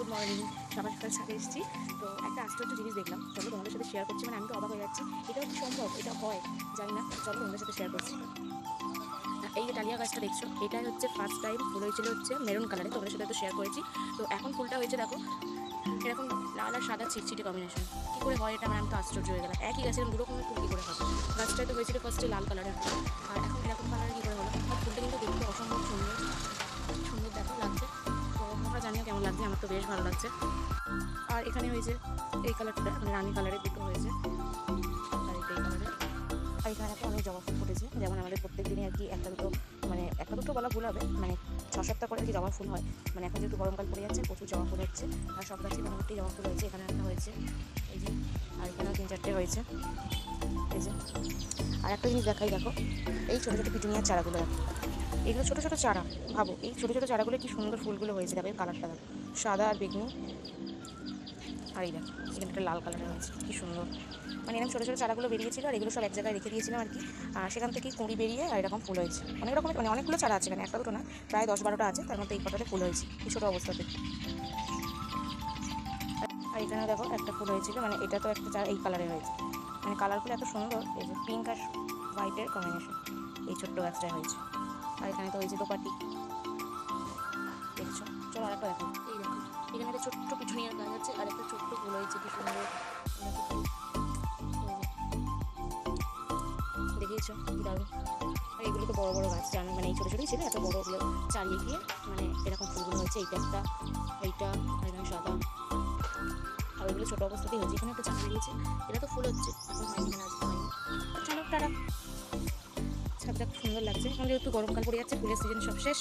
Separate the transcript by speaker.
Speaker 1: Good morning. সকাল সকাল ছাদে এসেছি, তো একটা আশ্চর্য জিনিস দেখলাম, চলো তোমাদের সাথে শেয়ার করছি। মানে আমি তো অবাক হয়ে যাচ্ছি, এটাও কি সম্ভব, এটা হয় জানি না, চলো তোমাদের সাথে শেয়ার করছি। এই যে ডালিয়া গাছটা দেখছো, এটাই হচ্ছে ফার্স্ট টাইম ফুল হয়েছিল হচ্ছে মেরুন কালারে, তোমাদের সাথে তো শেয়ার করেছি। তো এখন ফুলটা হয়েছে দেখো এরকম লাল আর সাদা চিটচিটে কম্বিনেশন। কী করে হয় এটা, মানে আমি তো আশ্চর্য হয়ে গেলাম, একই গাছের দু রকমের ফুল কী করে হয়। গাছটায় তো হয়েছিল ফার্স্টে লাল কালারের ফুল, আর এখন এরকম কালারের কী করে হলো। আর ফুলটা কিন্তু দেখতে অসম্ভব সুন্দর সুন্দর দেখো লাগছে। তো তোমরা জানিও কেমন লাগছে, আমার তো বেশ ভালো লাগছে। আর এখানে হয়েছে এই কালারটা, মানে রানী কালারের দুটো হয়েছে, আর এই কালারের। আর এখানে একটা অনেক জবা ফুল ফুটেছে, যেমন আমাদের প্রত্যেক দিনই আর কি একটা দুটো, মানে একটা দুটো বলা ভুল হবে, মানে 6-7টা করে আর কি জবা ফুল হয়। মানে এখন যেহেতু গরমকাল পড়ে যাচ্ছে, প্রচুর জবা ফুল হচ্ছে, আর সব গাছে মোটামুটি জবা ফুল হয়েছে। এখানে একটা হয়েছে এই যে, আর এখানেও 3-4টে হয়েছে এই যে। আর একটা জিনিস দেখাই, দেখো এই ছোটো ছোটো পিটুনিয়ার চারাগুলো দেখো, এগুলো ছোটো ছোটো চারা, ভাবো এই ছোটো ছোটো চারাগুলো কি সুন্দর ফুলগুলো হয়েছে। দেখো কালারটা দেখো, সাদা আর বেগুনি, আর এই দেখো এখানে একটা লাল কালারের হয়েছে, কি সুন্দর। মানে এরকম ছোটো ছোটো চারাগুলো বেরিয়েছিল, আর এগুলো সব এক জায়গায় রেখে দিয়েছিলাম আর কি। সেখান থেকে কুঁড়ি বেরিয়ে আর এরকম ফুল হয়েছে। অনেক রকমের, মানে অনেকগুলো চারা আছে, এখানে একটা দুটো না, প্রায় 10-12টা আছে, তার মধ্যে এই কটাতে ফুল হয়েছে এই ছোটো অবস্থাতে। আর এখানেও দেখো একটা ফুল হয়েছিল, মানে এটা তো একটা চারা এই কালারের হয়েছে, মানে কালারগুলো এত সুন্দর, এই যে পিঙ্ক আর হোয়াইটের কম্বিনেশন, এই ছোট্ট গাছটায় হয়েছে। আর এখানে তো হয়েছে দোপাটি, দেখছো। চলো আর একটা দেখো, এই দেখো এখানে একটা ছোট্ট পিটুনিয়ার গাছ আছে, আর একটা ছোট্ট ফুল হয়েছে, কি সুন্দর দেখিয়েছো, কি দারুণ। আর এগুলো তো বড় বড় গাছ, জানো, মানে এই ছোটো ছোটোই ছিল, এত বড়গুলো চালিয়ে গিয়ে মানে এরকম ফুলগুলো হয়েছে। এইটা একটা, এইটা, আর এখানে সাদা, আর ওইগুলো ছোটো অবস্থাতেই হয়েছে। এখানে একটা চারা বেরিয়েছে, এটা তো ফুল হচ্ছে, এখন হয়নি, এখানে আজকে হয়নি। চলো টাটা। ছাদটা খুব সুন্দর লাগছে, এখন যেহেতু গরমকাল পড়ে যাচ্ছে, ফুলের সিজন সব শেষ।